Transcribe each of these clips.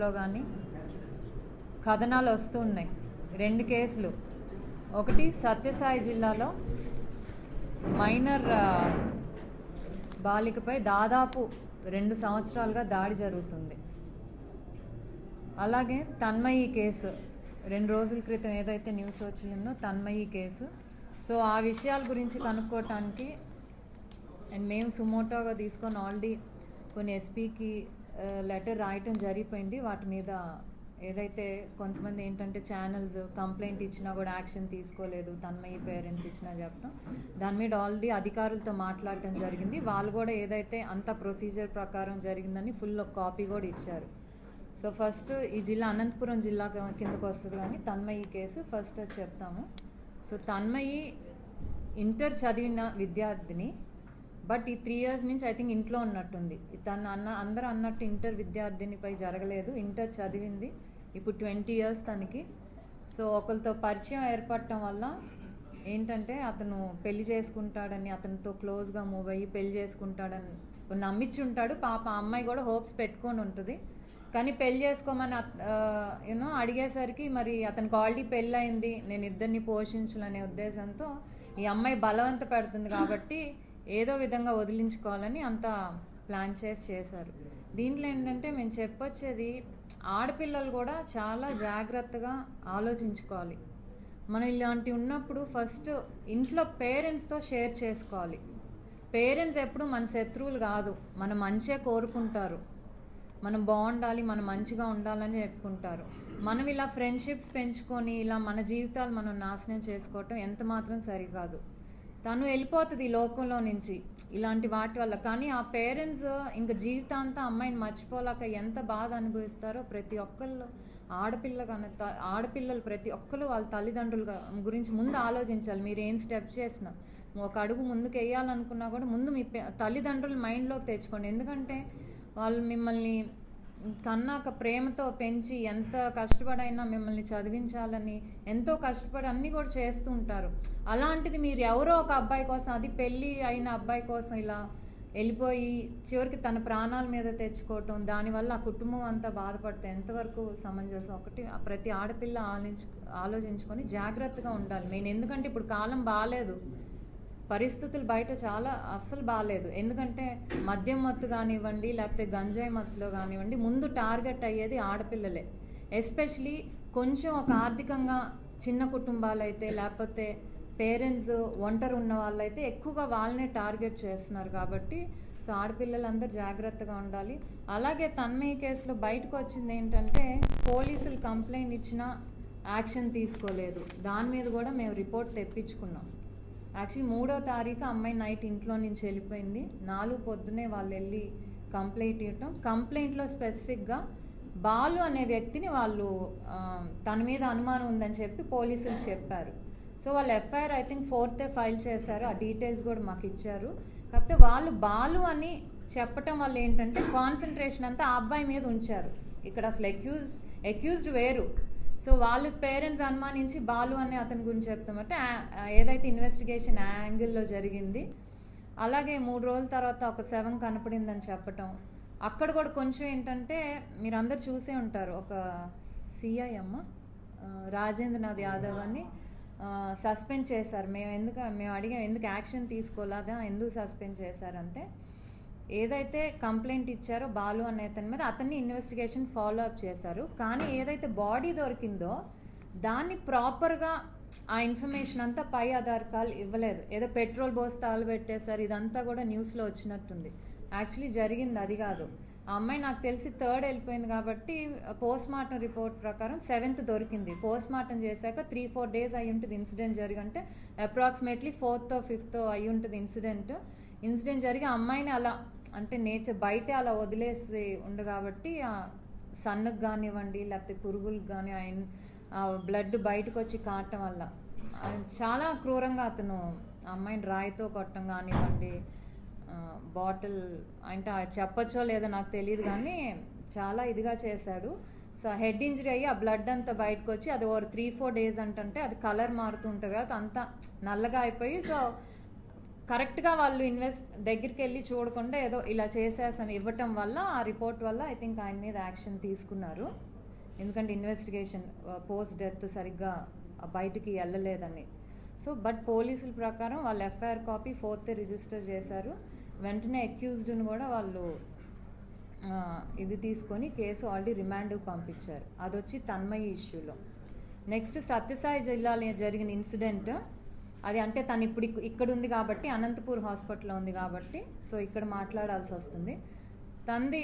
లో కానీ కథనాలు వస్తూ ఉన్నాయి. 2 కేసులు. ఒకటి సత్యసాయి జిల్లాలో మైనర్ బాలికపై దాదాపు 2 సంవత్సరాలుగా దాడి జరుగుతుంది. అలాగే తన్మయి కేసు 2 రోజుల క్రితం ఏదైతే న్యూస్ వచ్చిందో తన్మయి కేసు. సో ఆ విషయాల గురించి కనుక్కోవటానికి మేము సుమోటోగా తీసుకొని ఆల్రెడీ కొన్ని ఎస్పీకి లెటర్ రాయటం జరిగిపోయింది. వాటి మీద ఏదైతే కొంతమంది ఏంటంటే ఛానల్స్ కంప్లైంట్ ఇచ్చినా కూడా యాక్షన్ తీసుకోలేదు, తన్మయి పేరెంట్స్ ఇచ్చినా చెప్పడం, దాని మీద ఆల్రెడీ అధికారులతో మాట్లాడటం జరిగింది. వాళ్ళు కూడా ఏదైతే అంత ప్రొసీజర్ ప్రకారం జరిగిందని ఫుల్ కాపీ కూడా ఇచ్చారు. సో ఫస్ట్ ఈ జిల్లా అనంతపురం జిల్లా కిందకు వస్తుంది, కానీ తన్మయి కేసు ఫస్ట్ అది చెప్తాము. సో తన్మయి ఇంటర్ చదివిన విద్యార్థిని, బట్ ఈ 3 years నుంచి ఐ థింక్ ఇంట్లో ఉన్నట్టుంది. అందరూ అన్నట్టు ఇంటర్ విద్యార్థినిపై జరగలేదు, ఇంటర్ చదివింది. ఇప్పుడు 20 years తనకి. సో ఒకరితో పరిచయం ఏర్పడటం వల్ల ఏంటంటే అతను పెళ్లి చేసుకుంటాడని, అతనితో క్లోజ్గా మూవ్ అయ్యి పెళ్లి చేసుకుంటాడని నమ్మించి ఉంటాడు. పాప అమ్మాయి కూడా హోప్స్ పెట్టుకొని ఉంటుంది. కానీ పెళ్లి చేసుకోమని అడిగేసరికి మరి అతనికి ఆల్రెడీ పెళ్ళి అయింది, నేను ఇద్దరిని పోషించాలనే ఉద్దేశంతో ఈ అమ్మాయి బలవంత పెడుతుంది కాబట్టి ఏదో విధంగా వదిలించుకోవాలని అంతా ప్లాన్ చేశారు. దీంట్లో ఏంటంటే మేము చెప్పొచ్చేది, ఆడపిల్లలు కూడా చాలా జాగ్రత్తగా ఆలోచించుకోవాలి. మనం ఇలాంటివి ఉన్నప్పుడు ఫస్ట్ ఇంట్లో పేరెంట్స్తో షేర్ చేసుకోవాలి. పేరెంట్స్ ఎప్పుడు మన శత్రువులు కాదు, మన మంచిగా కోరుకుంటారు, మనం బాగుండాలి, మనం మంచిగా ఉండాలని చెప్పుకుంటారు. మనం ఇలా ఫ్రెండ్షిప్స్ పెంచుకొని ఇలా మన జీవితాలు మనం నాశనం చేసుకోవటం ఎంత మాత్రం సరికాదు. తను వెళ్ళిపోతుంది ఈ లోకంలో నుంచి ఇలాంటి వాటి వల్ల. కానీ ఆ పేరెంట్స్ ఇంకా జీవితాంతా అమ్మాయిని మర్చిపోలేక ఎంత బాధ అనుభవిస్తారో ప్రతి ఒక్కళ్ళు, ఆడపిల్లలు ప్రతి ఒక్కరు వాళ్ళ తల్లిదండ్రుల గురించి ముందు ఆలోచించాలి. మీరు ఏం స్టెప్ చేసినా, ఒక అడుగు ముందుకు వేయాలనుకున్నా కూడా ముందు మీ తల్లిదండ్రుల మైండ్లోకి తెచ్చుకోండి. ఎందుకంటే వాళ్ళు మిమ్మల్ని కన్నాక ప్రేమతో పెంచి ఎంత కష్టపడైనా మిమ్మల్ని చదివించాలని ఎంతో కష్టపడి అన్నీ కూడా చేస్తూ ఉంటారు. అలాంటిది మీరు ఎవరో ఒక అబ్బాయి కోసం, అది పెళ్ళి అయిన అబ్బాయి కోసం ఇలా వెళ్ళిపోయి చివరికి తన ప్రాణాల మీద తెచ్చుకోవటం, దానివల్ల ఆ కుటుంబం అంతా బాధపడితే ఎంతవరకు సమంజసం? ఒకటి ప్రతి ఆడపిల్ల ఆలోచించుకొని జాగ్రత్తగా ఉండాలి మెయిన్. ఎందుకంటే ఇప్పుడు కాలం బాగాలేదు, పరిస్థితులు బయట చాలా అస్సలు బాగాలేదు. ఎందుకంటే మద్యం మత్తు కానివ్వండి, లేకపోతే గంజాయి మత్తులో కానివ్వండి, ముందు టార్గెట్ అయ్యేది ఆడపిల్లలే. ఎస్పెషలీ కొంచెం ఒక ఆర్థికంగా చిన్న కుటుంబాలు అయితే, లేకపోతే పేరెంట్స్ ఒంటరి ఉన్న వాళ్ళైతే ఎక్కువగా వాళ్ళనే టార్గెట్ చేస్తున్నారు. కాబట్టి సో ఆడపిల్లలందరూ జాగ్రత్తగా ఉండాలి. అలాగే తన్మయి కేసులో బయటకు వచ్చింది ఏంటంటే పోలీసులు కంప్లైంట్ ఇచ్చినా యాక్షన్ తీసుకోలేదు. దాని మీద కూడా మేము రిపోర్ట్ తెప్పించుకున్నాం. యాక్చువల్లీ 3వ తారీఖు అమ్మాయి నైట్ ఇంట్లో నుంచి వెళ్ళిపోయింది. 4 పొద్దునే వాళ్ళు వెళ్ళి కంప్లైంట్ ఇవ్వటం. కంప్లైంట్లో స్పెసిఫిక్గా బాలు అనే వ్యక్తిని వాళ్ళు తన మీద అనుమానం ఉందని చెప్పి పోలీసులు చెప్పారు. సో వాళ్ళు FIR I think 4th file చేశారు. ఆ డీటెయిల్స్ కూడా మాకు ఇచ్చారు. కాకపోతే వాళ్ళు బాలు అని చెప్పటం వల్ల ఏంటంటే కాన్సన్ట్రేషన్ అంతా ఆ అబ్బాయి మీద ఉంచారు. ఇక్కడ అసలు అక్యూజ్డ్ వేరు. సో వాళ్ళ పేరెంట్స్ అనుమానించి బాలు అనే అతని గురించి చెప్తామంటే ఏదైతే ఇన్వెస్టిగేషన్ యాంగిల్లో జరిగింది. అలాగే 3 రోజుల తర్వాత ఒక శవం కనపడిందని చెప్పటం. అక్కడ కూడా కొంచెం ఏంటంటే మీరందరూ చూసే ఉంటారు, ఒక సిఐ రాజేంద్రనాథ్ యాదవ్ అని సస్పెండ్ చేశారు. మేము అడిగాం ఎందుకు యాక్షన్ తీసుకోలేదా, ఎందుకు సస్పెండ్ చేశారంటే ఏదైతే కంప్లైంట్ ఇచ్చారో బాలు అనే అతని మీద అతన్ని ఇన్వెస్టిగేషన్ ఫాలో అప్ చేశారు. కానీ ఏదైతే బాడీ దొరికిందో దాన్ని ప్రాపర్గా ఆ ఇన్ఫర్మేషన్ అంతా పై అధికారులు ఇవ్వలేదు. ఏదో పెట్రోల్ పోసి పెట్టేశారు. ఇదంతా కూడా న్యూస్లో వచ్చినట్టుంది. యాక్చువల్లీ జరిగింది అది కాదు. ఆ అమ్మాయి నాకు తెలిసి 3rd వెళ్ళిపోయింది కాబట్టి పోస్ట్ మార్టం రిపోర్ట్ ప్రకారం 7th దొరికింది. పోస్ట్ మార్టం చేశాక 3-4 days అయి ఉంటుంది incident జరిగంటే, approximately 4th or 5th అయి ఉంటుంది ఇన్సిడెంట్ జరిగి అమ్మాయిని అలా అంటే నేచర్ బయటే అలా వదిలేసి ఉండు కాబట్టి ఆ సన్నుకు కానివ్వండి, లేకపోతే పురుగులకు కానీ బ్లడ్ బయటకు వచ్చి కాటం వల్ల చాలా క్రూరంగా అతను అమ్మాయిని రాయితో కొట్టడం కానివ్వండి, బాటిల్ అంటే చెప్పచ్చో లేదో నాకు తెలియదు కానీ చాలా ఇదిగా చేశాడు. సో హెడ్ ఇంజరీ అయ్యి ఆ బ్లడ్ అంతా బయటకు వచ్చి అది ఓవర్ 3-4 days అంటే అది కలర్ మారుతూ ఉంటుంది కదా, అంతా నల్లగా అయిపోయి సో కరెక్ట్గా వాళ్ళు దగ్గరికి వెళ్ళి చూడకుండా ఏదో ఇలా చేసేసని ఇవ్వటం వల్ల ఆ రిపోర్ట్ వల్ల ఐ థింక్ ఆయన మీద యాక్షన్ తీసుకున్నారు. ఎందుకంటే ఇన్వెస్టిగేషన్ పోస్ట్ డెత్ సరిగ్గా బయటికి వెళ్ళలేదని. సో బట్ పోలీసుల ప్రకారం వాళ్ళు ఎఫ్ఐఆర్ కాపీ 4th రిజిస్టర్ చేశారు. వెంటనే అక్యూజ్డ్ని కూడా వాళ్ళు ఇది తీసుకొని కేసు ఆల్రెడీ రిమాండ్కి పంపించారు. అది వచ్చి తన్మయి ఇష్యూలో. నెక్స్ట్ సత్యసాయి జిల్లాలో జరిగిన ఇన్సిడెంట్, అది అంటే తను ఇప్పుడు ఇక్కడ ఉంది కాబట్టి, అనంతపూర్ హాస్పిటల్లో ఉంది కాబట్టి సో ఇక్కడ మాట్లాడాల్సి వస్తుంది. తంది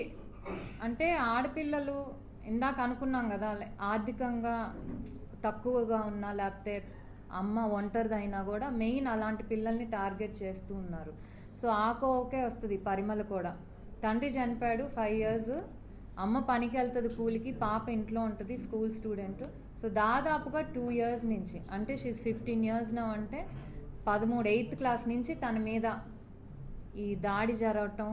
అంటే ఆడపిల్లలు ఇందాక అనుకున్నాం కదా, ఆర్థికంగా తక్కువగా ఉన్నా లేకపోతే అమ్మ ఒంటరిదైనా కూడా మెయిన్ అలాంటి పిల్లల్ని టార్గెట్ చేస్తూ ఉన్నారు. సో ఓకే వస్తుంది పరిమళ కూడా. తండ్రి చనిపోయాడు 5 years, అమ్మ పనికి వెళ్తుంది కూలికి, పాప ఇంట్లో ఉంటుంది స్కూల్ స్టూడెంట్. సో దాదాపుగా 2 years నుంచి, అంటే షీస్ 15 years నా, అంటే 8th class నుంచి తన మీద ఈ దాడి జరగటం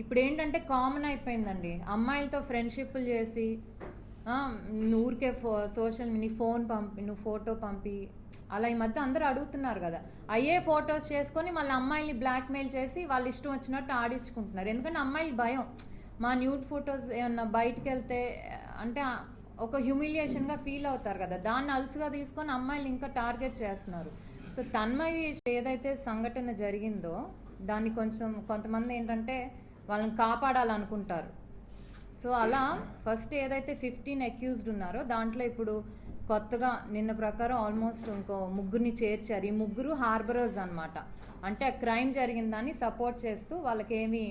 ఇప్పుడు ఏంటంటే కామన్ అయిపోయిందండి. అమ్మాయిలతో ఫ్రెండ్షిప్లు చేసి ఊరికే సోషల్ నీ ఫోన్ పంపి, నువ్వు ఫోటో పంపి, అలా ఈ మధ్య అందరూ అడుగుతున్నారు కదా, అయ్యే ఫొటోస్ చేసుకొని మళ్ళీ అమ్మాయిల్ని బ్లాక్మెయిల్ చేసి వాళ్ళు ఇష్టం వచ్చినట్టు ఆడించుకుంటున్నారు. ఎందుకంటే అమ్మాయిలు భయం, మా న్యూడ్ ఫొటోస్ ఏమన్నా బయటకు వెళ్తే అంటే ఒక హ్యూమిలియేషన్గా ఫీల్ అవుతారు కదా, దాన్ని అలసుగా తీసుకొని అమ్మాయిలు ఇంకా టార్గెట్ చేస్తున్నారు. సో తన్మయి ఏదైతే సంఘటన జరిగిందో దాన్ని కొంతమంది ఏంటంటే వాళ్ళని కాపాడాలనుకుంటారు. సో అలా ఫస్ట్ ఏదైతే 15 అక్యూజ్డ్ ఉన్నారో దాంట్లో ఇప్పుడు కొత్తగా నిన్న ప్రకారం ఆల్మోస్ట్ ఇంకో 3 చేర్చారు. ఈ 3 హార్బరర్స్ అనమాట. అంటే ఆ క్రైమ్ జరిగిందని సపోర్ట్ చేస్తూ వాళ్ళకేమి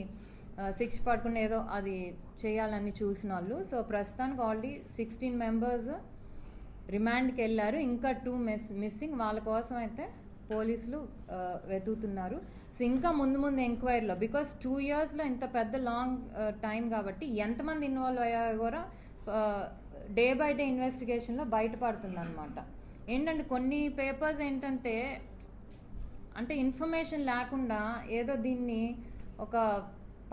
శిక్ష పడకుండా ఏదో అది చేయాలని చూసిన వాళ్ళు. సో ప్రస్తుతానికి ఆల్రెడీ 16 members రిమాండ్కి వెళ్ళారు. ఇంకా 2 మిస్సింగ్. వాళ్ళ కోసం అయితే పోలీసులు వెతుకుతున్నారు. సో ఇంకా ముందు ఎంక్వైరీలో, బికాస్ 2 yearsలో ఇంత పెద్ద లాంగ్ టైం కాబట్టి ఎంతమంది ఇన్వాల్వ్ అయ్యారో కూడా డే బై డే ఇన్వెస్టిగేషన్లో బయటపడుతుంది అనమాట. ఏంటంటే కొన్ని పేపర్స్ ఏంటంటే అంటే ఇన్ఫర్మేషన్ లేకుండా ఏదో దీన్ని ఒక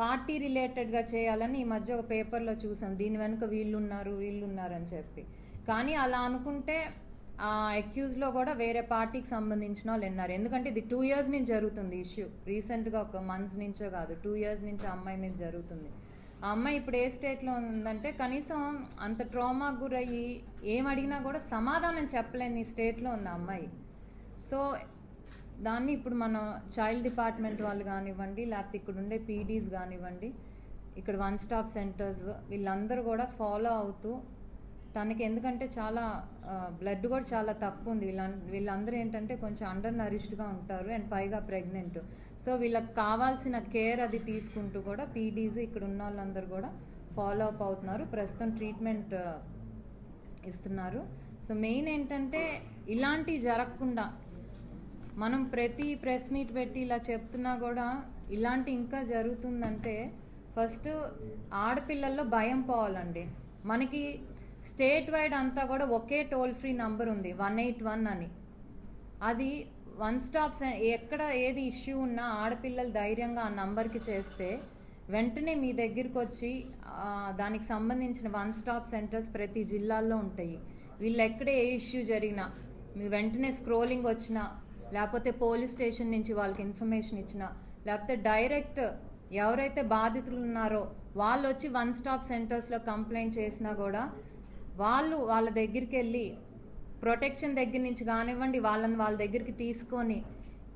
పార్టీ రిలేటెడ్గా చేయాలని ఈ మధ్య ఒక పేపర్లో చూసాం, దీని వెనుక వీళ్ళున్నారు అని చెప్పి. కానీ అలా అనుకుంటే ఆ అక్యూజ్లో కూడా వేరే పార్టీకి సంబంధించిన వాళ్ళు ఉన్నారు. ఎందుకంటే ఇది 2 years నుంచి జరుగుతుంది ఇష్యూ, రీసెంట్గా ఒక మంత్స్ నుంచో కాదు, 2 years నుంచి ఆ అమ్మాయి మీద జరుగుతుంది. ఆ అమ్మాయి ఇప్పుడు ఏ స్టేట్లో ఉందంటే కనీసం అంత ట్రామాకు గురయ్యి ఏం అడిగినా కూడా సమాధానం చెప్పలేని స్టేట్లో ఉన్న అమ్మాయి. సో దాన్ని ఇప్పుడు మన చైల్డ్ డిపార్ట్మెంట్ వాళ్ళు కానివ్వండి, లేకపోతే ఇక్కడ ఉండే పీడీస్ కానివ్వండి, ఇక్కడ 1 stop centers వీళ్ళందరూ కూడా ఫాలో అవుతూ తనకి, ఎందుకంటే చాలా బ్లడ్ కూడా చాలా తక్కువ ఉంది, వీళ్ళందరూ ఏంటంటే కొంచెం అండర్ నరిష్డ్గా ఉంటారు అండ్ పైగా ప్రెగ్నెంట్. సో వీళ్ళకి కావాల్సిన కేర్ అది తీసుకుంటూ కూడా పీడీస్ ఇక్కడ ఉన్న వాళ్ళందరూ కూడా ఫాలో అప్ అవుతున్నారు. ప్రస్తుతం ట్రీట్మెంట్ ఇస్తున్నారు. సో మెయిన్ ఏంటంటే ఇలాంటివి జరగకుండా మనం ప్రతి ప్రెస్ మీట్ పెట్టి ఇలా చెప్తున్నా కూడా ఇలాంటి ఇంకా జరుగుతుందంటే ఫస్ట్ ఆడపిల్లల్లో భయం పోవాలండి. మనకి స్టేట్ వైడ్ అంతా కూడా ఒకే టోల్ ఫ్రీ నంబర్ ఉంది 181 అని. అది 1 stop, ఎక్కడ ఏది ఇష్యూ ఉన్నా ఆడపిల్లలు ధైర్యంగా ఆ నంబర్కి చేస్తే వెంటనే మీ దగ్గరికి వచ్చి దానికి సంబంధించిన 1 stop centers ప్రతి జిల్లాల్లో ఉంటాయి. వీళ్ళు ఎక్కడ ఏ ఇష్యూ జరిగినా మీ వెంటనే స్క్రోలింగ్ వచ్చినా, లేకపోతే పోలీస్ స్టేషన్ నుంచి వాళ్ళకి ఇన్ఫర్మేషన్ ఇచ్చినా, లేకపోతే డైరెక్ట్ ఎవరైతే బాధితులు ఉన్నారో వాళ్ళు వచ్చి 1 stop centersలో కంప్లైంట్ చేసినా కూడా వాళ్ళ దగ్గరికి వెళ్ళి ప్రొటెక్షన్ దగ్గర నుంచి కానివ్వండి వాళ్ళ దగ్గరికి తీసుకొని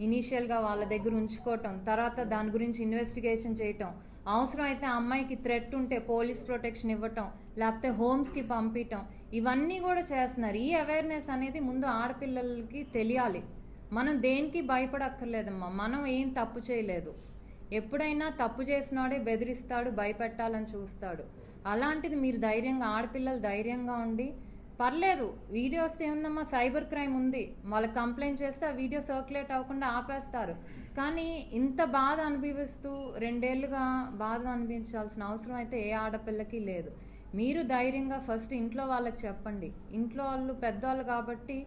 ఇనీషియల్గా వాళ్ళ దగ్గర ఉంచుకోవటం, తర్వాత దాని గురించి ఇన్వెస్టిగేషన్ చేయటం, అవసరం అయితే అమ్మాయికి థ్రెట్ ఉంటే పోలీస్ ప్రొటెక్షన్ ఇవ్వటం, లేకపోతే హోమ్స్కి పంపించటం, ఇవన్నీ కూడా చేస్తున్నారు. ఈ అవేర్నెస్ అనేది ముందు ఆడపిల్లలకి తెలియాలి. మనం దేనికి భయపడక్కర్లేదమ్మా, మనం ఏం తప్పు చేయలేదు. ఎప్పుడైనా తప్పు చేసినాడే బెదిరిస్తాడు, భయపెట్టాలని చూస్తాడు. అలాంటిది మీరు ధైర్యంగా, ఆడపిల్లలు ధైర్యంగా ఉండి, పర్లేదు వీడియోస్ ఏముందమ్మా, సైబర్ క్రైమ్ ఉంది, వాళ్ళకి కంప్లైంట్ చేస్తే ఆ వీడియో సర్క్యులేట్ అవ్వకుండా ఆపేస్తారు. కానీ ఇంత బాధ అనుభవిస్తూ 2 ఏళ్ళుగా బాధ అనిపించాల్సిన అవసరం అయితే ఏ ఆడపిల్లకి లేదు. మీరు ధైర్యంగా ఫస్ట్ ఇంట్లో వాళ్ళకి చెప్పండి. ఇంట్లో వాళ్ళు పెద్దవాళ్ళు కాబట్టి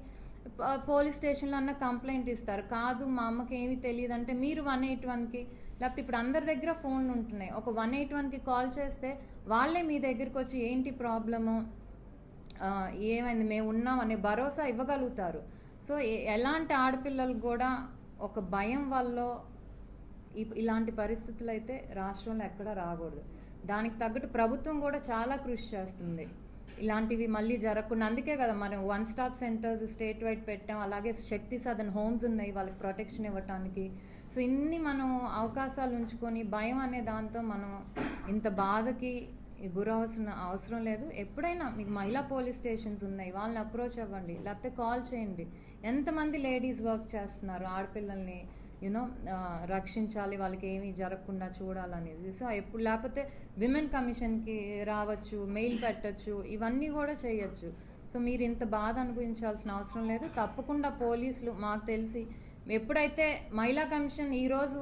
పోలీస్ స్టేషన్లో అన్న కంప్లైంట్ ఇస్తారు. కాదు మా అమ్మకి ఏమీ తెలియదు అంటే మీరు 181కి, లేకపోతే ఇప్పుడు అందరి దగ్గర ఫోన్లు ఉంటున్నాయి, ఒక 181కి కాల్ చేస్తే వాళ్ళే మీ దగ్గరికి వచ్చి ఏంటి ప్రాబ్లము, ఏమైంది, మేము ఉన్నాం అనే భరోసా ఇవ్వగలుగుతారు. సో ఎలాంటి ఆడపిల్లలకు కూడా ఒక భయం వల్ల ఇలాంటి పరిస్థితులు అయితే రాష్ట్రంలో ఎక్కడా రాకూడదు. దానికి తగ్గట్టు ప్రభుత్వం కూడా చాలా కృషి చేస్తుంది ఇలాంటివి మళ్ళీ జరగకుండా. అందుకే కదా మనం 1 స్టాప్ సెంటర్స్ స్టేట్ వైడ్ పెట్టాం. అలాగే శక్తి సదన్ హోమ్స్ ఉన్నాయి వాళ్ళకి ప్రొటెక్షన్ ఇవ్వటానికి. సో ఇన్ని మనం అవకాశాలు ఉంచుకొని భయం అనే దాంతో మనం ఇంత బాధకి గురవలసిన అవసరం లేదు. ఎప్పుడైనా మీకు మహిళా పోలీస్ స్టేషన్స్ ఉన్నాయి, వాళ్ళని అప్రోచ్ అవ్వండి, లేకపోతే కాల్ చేయండి. ఎంతమంది లేడీస్ వర్క్ చేస్తున్నారు ఆడపిల్లల్ని రక్షించాలి, వాళ్ళకి ఏమీ జరగకుండా చూడాలనేది. సో ఎప్పుడు లేకపోతే విమెన్ కమిషన్కి రావచ్చు, మెయిల్ పెట్టచ్చు, ఇవన్నీ కూడా చేయొచ్చు. సో మీరు ఇంత బాధ అనుభవించాల్సిన అవసరం లేదు. తప్పకుండా పోలీసులు మాకు తెలిసి ఎప్పుడైతే మహిళా కమిషన్ ఈరోజు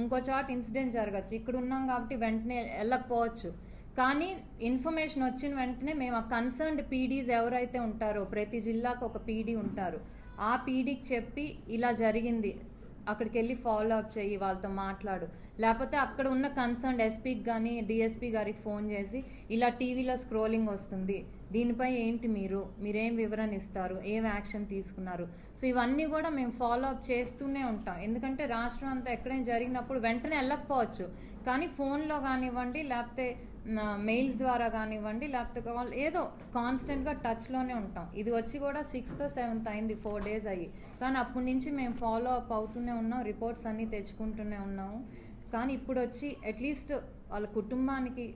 ఇంకో చోట ఇన్సిడెంట్ జరగచ్చు, ఇక్కడ ఉన్నాం కాబట్టి వెంటనే వెళ్ళకపోవచ్చు. కానీ ఇన్ఫర్మేషన్ వచ్చిన వెంటనే మేము ఆ కన్సర్న్డ్ పీడీస్ ఎవరైతే ఉంటారో, ప్రతి జిల్లాకు ఒక పీడీ ఉంటారు, ఆ పీడీకి చెప్పి ఇలా జరిగింది, అక్కడికి వెళ్ళి ఫాలో అప్ చెయ్యి, వాళ్ళతో మాట్లాడు. లేకపోతే అక్కడ ఉన్న కన్సర్న్డ్ ఎస్పీకి కానీ డిఎస్పీ గారికి ఫోన్ చేసి ఇలా టీవీలో స్క్రోలింగ్ వస్తుంది, దీనిపై ఏంటి మీరేం వివరణ ఇస్తారు, ఏం యాక్షన్ తీసుకున్నారు. సో ఇవన్నీ కూడా మేము ఫాలో అప్ చేస్తూనే ఉంటాం. ఎందుకంటే రాష్ట్రం అంతా ఎక్కడైనా జరిగినప్పుడు వెంటనే వెళ్ళకపోవచ్చు, కానీ ఫోన్లో కానివ్వండి, లేకపోతే మెయిల్స్ ద్వారా కానివ్వండి, లేకపోతే వాళ్ళు ఏదో కాన్స్టెంట్గా టచ్లోనే ఉంటాం. ఇది వచ్చి కూడా 6th or 7th అయింది, 4 days అయ్యి. కానీ అప్పటి నుంచి మేము ఫాలో అప్ అవుతూనే ఉన్నాం, రిపోర్ట్స్ అన్నీ తెచ్చుకుంటూనే ఉన్నాము. కానీ ఇప్పుడు వచ్చి అట్లీస్ట్ వాళ్ళ కుటుంబానికి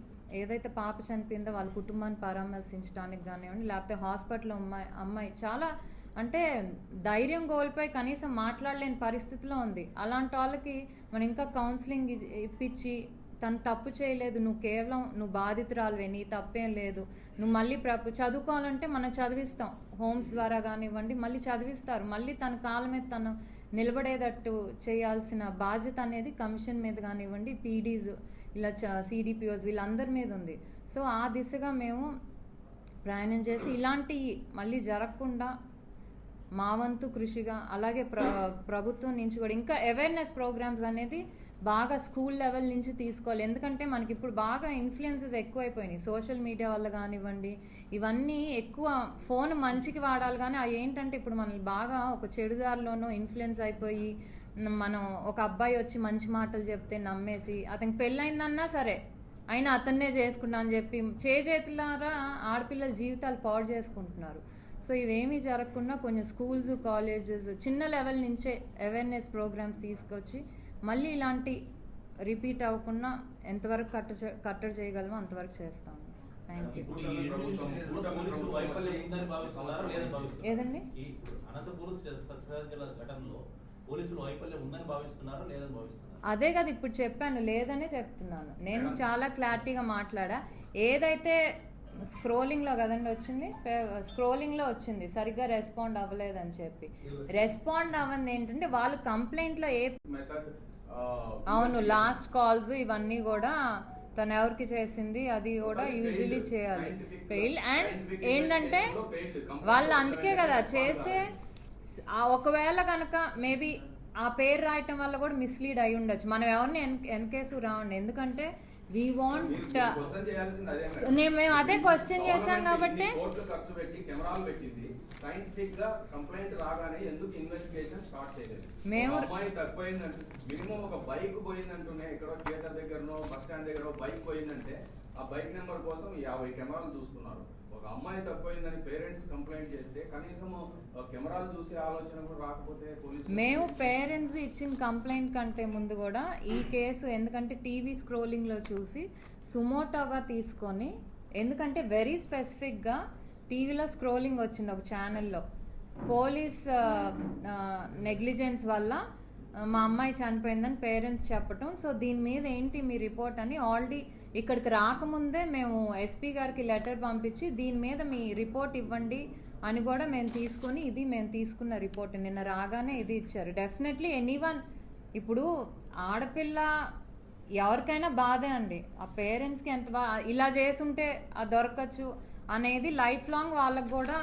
ఏదైతే పాప చనిపోయిందో వాళ్ళ కుటుంబాన్ని పరామర్శించడానికి కానివ్వండి, లేకపోతే హాస్పిటల్లో అమ్మాయి చాలా అంటే ధైర్యం కోల్పోయి కనీసం మాట్లాడలేని పరిస్థితిలో ఉంది. అలాంటి వాళ్ళకి మనం ఇంకా కౌన్సిలింగ్ ఇప్పించి, తను తప్పు చేయలేదు, నువ్వు బాధితురాలువే, నీ తప్పేం లేదు, నువ్వు మళ్ళీ చదువుకోవాలంటే మనం చదివిస్తాం, హోమ్స్ ద్వారా కానివ్వండి మళ్ళీ చదివిస్తారు. మళ్ళీ తన కాళ్ళ మీద తను నిలబడేటట్టు చేయాల్సిన బాధ్యత అనేది కమిషన్ మీద కానివ్వండి, పీడీస్ ఇలా సిడిపిఓస్ వీళ్ళందరి మీద ఉంది. సో ఆ దిశగా మేము ప్రయాణం చేసి ఇలాంటి మళ్ళీ జరగకుండా మా వంతు కృషిగా, అలాగే ప్రభుత్వం నుంచి కూడా ఇంకా అవేర్నెస్ ప్రోగ్రామ్స్ అనేది బాగా స్కూల్ లెవెల్ నుంచి తీసుకోవాలి. ఎందుకంటే మనకి ఇప్పుడు బాగా ఇన్ఫ్లుయెన్సెస్ ఎక్కువైపోయినాయి సోషల్ మీడియా వల్ల కానివ్వండి. ఇవన్నీ ఎక్కువ ఫోన్ మంచికి వాడాలి, కానీ అవి ఏంటంటే ఇప్పుడు మనల్ని బాగా ఒక చెడుదారిలోనో ఇన్ఫ్లుయెన్స్ అయిపోయి, మనం ఒక అబ్బాయి వచ్చి మంచి మాటలు చెప్తే నమ్మేసి అతనికి పెళ్ళయిందన్నా సరే అయినా అతన్నే చేసుకున్నా అని చెప్పి చేతులారా ఆడపిల్లల జీవితాలు పాడు చేసుకుంటున్నారు. సో ఇవేమీ జరగకుండా కొంచెం స్కూల్స్, కాలేజెస్ చిన్న లెవెల్ నుంచే అవేర్నెస్ ప్రోగ్రామ్స్ తీసుకొచ్చి మళ్ళీ ఇలాంటి రిపీట్ అవ్వకుండా ఎంతవరకు కట్టడి చేయగలమో అంతవరకు చేస్తాము. Thank you. ఏదండి అదే కదా ఇప్పుడు చెప్పాను, లేదనే చెప్తున్నాను. నేను చాలా క్లారిటీగా మాట్లాడా. ఏదైతే స్క్రోలింగ్లో కదండి వచ్చింది, స్క్రోలింగ్లో వచ్చింది సరిగ్గా రెస్పాండ్ అవ్వలేదని చెప్పి. రెస్పాండ్ అవ్వంది ఏంటంటే వాళ్ళు కంప్లైంట్లో అవును లాస్ట్ కాల్స్ ఇవన్నీ కూడా తను ఎవరికి చేసింది అది కూడా యూజువలీ చేయాలి ఫెయిల్. అండ్ ఏంటంటే వాళ్ళు అందుకే కదా చేసే, ఒకవేళ కనుక మేబీ ఆ పేరు రాయటం వల్ల కూడా మిస్లీడ్ అయి ఉండొచ్చు. మనం ఎవరిని ఎన్కేసు రావండి, ఎందుకంటే వి వాంట్ మేము అదే క్వశ్చన్ చేశాం కాబట్టి. సైంటిఫిక్ గా కంప్లైంట్ రాగానే ఎందుకు ఇన్వెస్టిగేషన్ స్టార్ట్ చేయలేదు? మేము అమ్మాయి తక్కువైందంటే మినిమం ఒక బైక్ పోయిందంటూనే ఎక్కడో థియేటర్ దగ్గరనో బస్ స్టాండ్ దగ్గర బైక్ పోయిందంటే ఆ బైక్ నెంబర్ కోసం 50 కెమెరాలు చూస్తున్నారు. ఒక అమ్మాయి తక్కువైందని పేరెంట్స్ కంప్లైంట్ చేస్తే కనీసం కెమెరాలు చూసే ఆలోచన కూడా రాకపోతే పోలీసు. మేము పేరెంట్స్ ఇచ్చిన కంప్లైంట్ కంటే ముందు కూడా ఈ కేసు ఎందుకంటే టీవీ స్క్రోలింగ్ లో చూసి సుమోటోగా తీసుకొని, ఎందుకంటే వెరీ స్పెసిఫిక్ గా టీవీలో స్క్రోలింగ్ వచ్చింది ఒక ఛానల్లో, పోలీస్ నెగ్లిజెన్స్ వల్ల మా అమ్మాయి చనిపోయిందని పేరెంట్స్ చెప్పటం. సో దీని మీద ఏంటి మీ రిపోర్ట్ అని ఆల్రెడీ ఇక్కడికి రాకముందే మేము ఎస్పీ గారికి లెటర్ పంపించి దీని మీద మీ రిపోర్ట్ ఇవ్వండి అని కూడా మేము తీసుకొని, ఇది మేము తీసుకున్న రిపోర్ట్ నిన్న రాగానే ఇది ఇచ్చారు. డెఫినెట్లీ ఎనీవన్, ఇప్పుడు ఆడపిల్ల ఎవరికైనా బాధే అండి, ఆ పేరెంట్స్కి ఎంత ఇలా చేసుంటే అది దొరకచ్చు అనేది లైఫ్ లాంగ్ వాళ్ళకు కూడా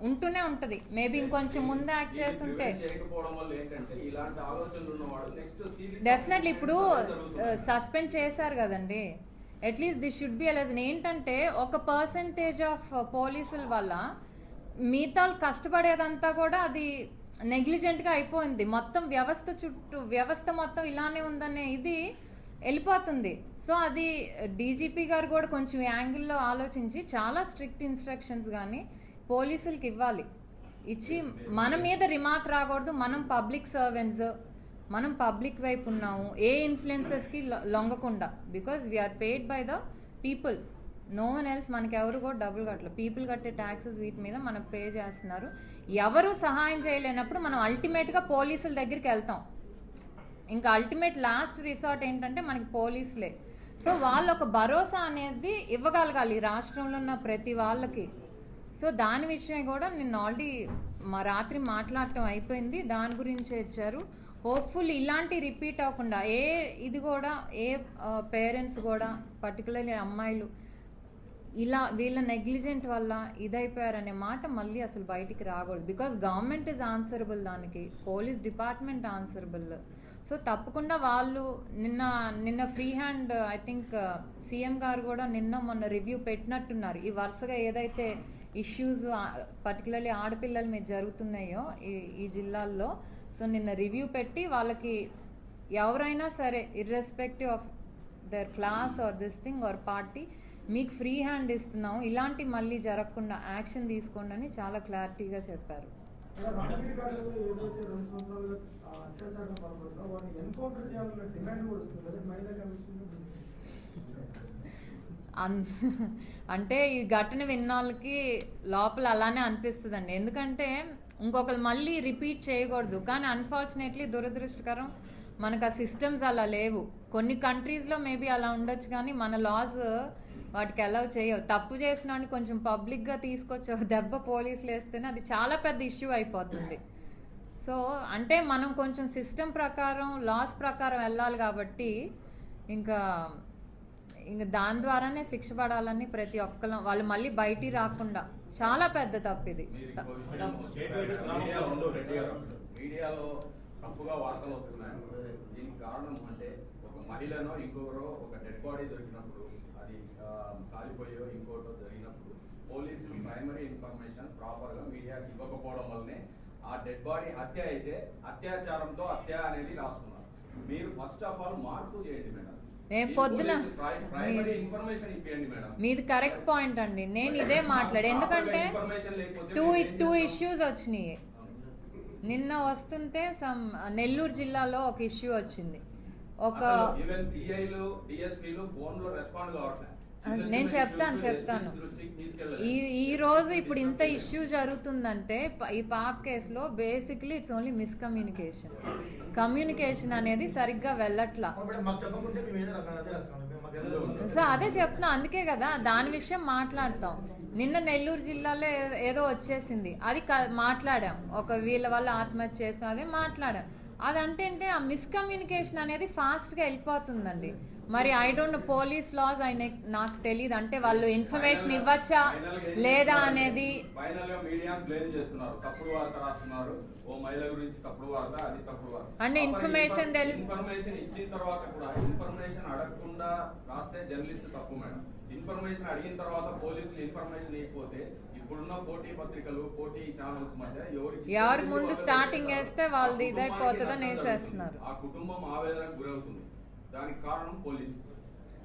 ఉంటూనే ఉంటది. మేబీ ఇంకొంచెం ముందు యాక్ట్ చేస్తుంటే డెఫినెట్లీ ఇప్పుడు సస్పెండ్ చేశారు కదండి, అట్లీస్ట్ దిస్ షుడ్ బి అలెజన్. ఏంటంటే ఒక పర్సంటేజ్ ఆఫ్ పోలీసుల వల్ల మిగతా కష్టపడేదంతా కూడా అది నెగ్లిజెంట్గా అయిపోయింది. మొత్తం వ్యవస్థ మొత్తం ఇలానే ఉందనే ఇది వెళ్ళిపోతుంది. సో అది డీజీపీ గారు కూడా కొంచెం యాంగిల్లో ఆలోచించి చాలా స్ట్రిక్ట్ ఇన్స్ట్రక్షన్స్ కానీ పోలీసులకి ఇవ్వాలి. ఇచ్చి మన మీద రిమార్క్ రాకూడదు. మనం పబ్లిక్ సర్వెంట్స్, మనం పబ్లిక్ వైపు ఉన్నాము, ఏ ఇన్ఫ్లుయెన్సెస్కి లొంగకుండా. Because we are paid by the people, no one else. మనకి ఎవరు కూడా డబ్బులు కట్టలేదు. పీపుల్ కట్టే ట్యాక్సెస్ వీటి మీద మనకు పే చేస్తున్నారు. ఎవరు సహాయం చేయలేనప్పుడు మనం అల్టిమేట్గా పోలీసుల దగ్గరికి వెళ్తాం. ఇంకా అల్టిమేట్ లాస్ట్ రిసార్ట్ ఏంటంటే మనకి పోలీసులే. సో వాళ్ళు ఒక భరోసా అనేది ఇవ్వగలగాలి ఈ రాష్ట్రంలో ఉన్న ప్రతి వాళ్ళకి. సో దాని విషయమే కూడా నిన్న ఆల్రెడీ రాత్రి మాట్లాడటం అయిపోయింది. దాని గురించే ఇచ్చారు. హోప్ఫుల్ ఇలాంటి రిపీట్ అవ్వకుండా ఇది కూడా పేరెంట్స్ కూడా పర్టికులర్లీ అమ్మాయిలు ఇలా వీళ్ళ నెగ్లిజెంట్ వల్ల ఇదైపోయారనే మాట మళ్ళీ అసలు బయటికి రాకూడదు. బికాస్ గవర్నమెంట్ ఈజ్ ఆన్సరబుల్, దానికి పోలీస్ డిపార్ట్మెంట్ ఆన్సరబుల్. సో తప్పకుండా వాళ్ళు నిన్న free hand I think CM గారు కూడా మొన్న రివ్యూ పెట్టినట్టున్నారు. ఈ వరుసగా ఏదైతే ఇష్యూస్ పర్టికులర్లీ ఆడపిల్లల మీద జరుగుతున్నాయో ఈ జిల్లాల్లో, సో నిన్న రివ్యూ పెట్టి వాళ్ళకి ఎవరైనా సరే irrespective of their class or this thing or party మీకు ఫ్రీ హ్యాండ్ ఇస్తున్నాం, ఇలాంటి మళ్ళీ జరగకుండా యాక్షన్ తీసుకోండి అని చాలా క్లారిటీగా చెప్పారు. అంటే ఈ ఘటన విన్న వాళ్ళకి లోపల అలానే అనిపిస్తుందండి. ఎందుకంటే ఇంకొకరు మళ్ళీ రిపీట్ చేయకూడదు. కానీ అన్ఫార్చునేట్లీ దురదృష్టకరం మనకు ఆ సిస్టమ్స్ అలా లేవు. కొన్ని కంట్రీస్లో మేబీ అలా ఉండొచ్చు, కానీ మన లాస్ వాటికి అలౌ చేయవు. తప్పు చేసిన కొంచెం పబ్లిక్గా తీసుకొచ్చి దెబ్బ పోలీసులు వేస్తేనే అది చాలా పెద్ద ఇష్యూ అయిపోతుంది. సో అంటే మనం కొంచెం సిస్టమ్ ప్రకారం లాస్ ప్రకారం వెళ్ళాలి కాబట్టి ఇంకా దాని ద్వారానే శిక్ష పడాలని ప్రతి ఒక్కరు వాళ్ళు మళ్ళీ బయటికి రాకుండా. చాలా పెద్ద తప్పు ఇది. మహిళనో ఇంకొకరో ఒక డెడ్ బాడీ దొరికినప్పుడు అది కాలిపోయో ఇంకోటో జరిగినప్పుడు పోలీసులు ప్రైమరీ ఇన్ఫర్మేషన్ ప్రాపర్ గా మీడియాకి ఇవ్వకపోవడం వల్లనే ఆ డెడ్ బాడీ హత్య అయితే అత్యాచారంతో హత్య అనేది రాస్తున్నారు. మీరు ఫస్ట్ ఆఫ్ ఆల్ మార్పు చేయండి మేడం. పొద్దున మీది కరెక్ట్ పాయింట్ అండి. నేను ఇదే మాట్లాడే, ఎందుకంటే టూ ఇష్యూస్ వచ్చినాయి నిన్న వస్తుంటే. నెల్లూరు జిల్లాలో ఒక ఇష్యూ వచ్చింది. నేను చెప్తాను. ఈ రోజు ఇప్పుడు ఇంత ఇష్యూ జరుగుతుందంటే ఈ పాప్ కేసులో basically it's only miscommunication. Communication అనేది సరిగ్గా వెళ్ళట్లా. సో అదే చెప్తున్నా, అందుకే కదా దాని విషయం మాట్లాడతాం. నిన్న నెల్లూరు జిల్లాలో ఏదో వచ్చేసింది, అది మాట్లాడాం. ఒక వీళ్ళ వల్ల ఆత్మహత్య చేసుకుని అదే మాట్లాడాం. అదంటే ఆ మిస్కమ్యూనికేషన్ అనేది ఫాస్ట్గా వెళ్ళిపోతుందండి. మరి I don't know police laws నాకు తెలియదు. అంటే వాళ్ళు ఇన్ఫర్మేషన్ ఇవ్వచ్చా లేదా అనేది. అంటే ఇన్ఫర్మేషన్ ఇచ్చిన తర్వాత కూడా ఇన్ఫర్మేషన్ అడగకుండా రాస్తే జర్నలిస్ట్ తప్పు మేడం. ఇన్ఫర్మేషన్ అడిగిన తర్వాత పోలీసులు ఇన్ఫర్మేషన్ ఇవ్వకపోతే ఇప్పుడున్న పోటీ పత్రికలు పోటీ ఛానల్స్ మధ్య ఎవరు ముందు స్టార్టింగ్ వేస్తే వాళ్ళది ఇదైపోతుందని వేసేస్తున్నారు. ఆ కుటుంబం ఆవేదనకు గురవుతుంది. దానికి కారణం పోలీస్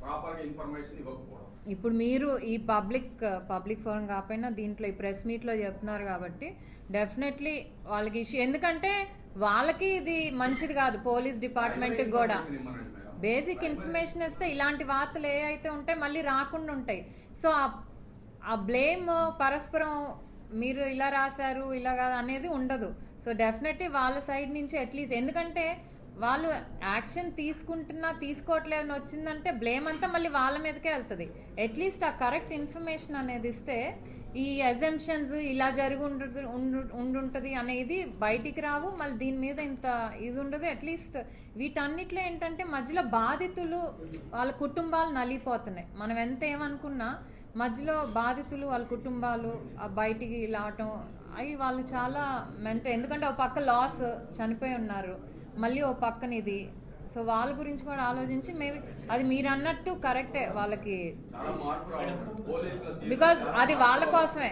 ప్రాపర్ గా ఇన్ఫర్మేషన్ ఇవ్వకపోవడం. ఇప్పుడు మీరు ఈ పబ్లిక్ ఫోరం కాకపోయినా దీంట్లో ఈ ప్రెస్ మీట్ లో చెప్తున్నారు కాబట్టి డెఫినెట్లీ వాళ్ళకి ఇష్యూ. ఎందుకంటే వాళ్ళకి ఇది మంచిది కాదు, పోలీస్ డిపార్ట్మెంట్ కూడా. బేసిక్ ఇన్ఫర్మేషన్ ఇస్తే ఇలాంటి వార్తలు ఏ అయితే ఉంటాయి మళ్ళీ రాకుండా ఉంటాయి. సో ఆ బ్లేమ్ పరస్పరం మీరు ఇలా రాశారు ఇలా కాదు అనేది ఉండదు. సో డెఫినెట్లీ వాళ్ళ సైడ్ నుంచి అట్లీస్ట్, ఎందుకంటే వాళ్ళు యాక్షన్ తీసుకోవట్లేదని వచ్చిందంటే బ్లేమ్ అంతా మళ్ళీ వాళ్ళ మీదకే వెళ్తుంది. అట్లీస్ట్ ఆ కరెక్ట్ ఇన్ఫర్మేషన్ అనేది ఇస్తే ఈ అజంప్షన్స్ ఇలా జరిగి ఉండుంటుంది అనేది బయటికి రావు. మళ్ళీ దీని మీద ఇంత ఇది ఉండదు. అట్లీస్ట్ వీటన్నిటిలో ఏంటంటే మధ్యలో బాధితులు వాళ్ళ కుటుంబాలు నలిగిపోతున్నాయి. మనం ఎంత ఏమనుకున్నా మధ్యలో బాధితులు వాళ్ళ కుటుంబాలు బయటికి రావటం అవి వాళ్ళు చాలా ఎందుకంటే ఒక పక్క లాస్ చనిపోయి ఉన్నారు, మళ్ళీ ఓ పక్కన ఇది. సో వాళ్ళ గురించి కూడా ఆలోచించి మేబీ అది మీరు అన్నట్టు కరెక్టే వాళ్ళకి, బికాస్ అది వాళ్ళ కోసమే.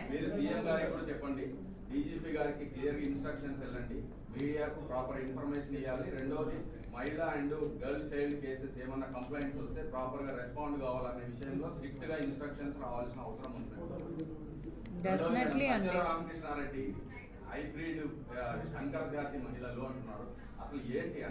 డీజీపీ గారికి క్లియర్ ఇన్స్ట్రక్షన్స్ వెళ్ళండి, మీడియాకు ప్రాపర్ ఇన్ఫర్మేషన్ ఇవ్వాలి. రెండోది మహిళా అండ్ గర్ల్ చైల్డ్ కేసెస్ ఏమన్నా కంప్లైంట్స్ వస్తే ప్రాపర్ గా రెస్పాండ్ కావాలనే విషయంలో స్ట్రిక్ట్ గా ఇన్స్ట్రక్షన్స్ రావాల్సిన అవసరం ఉంది. డెఫినెట్లీ అండి. రామకృష్ణారెడ్డి హైబ్రిడ్ శంకర జాతి మహిళలు అంటున్నారు, అసలు ఏంటి?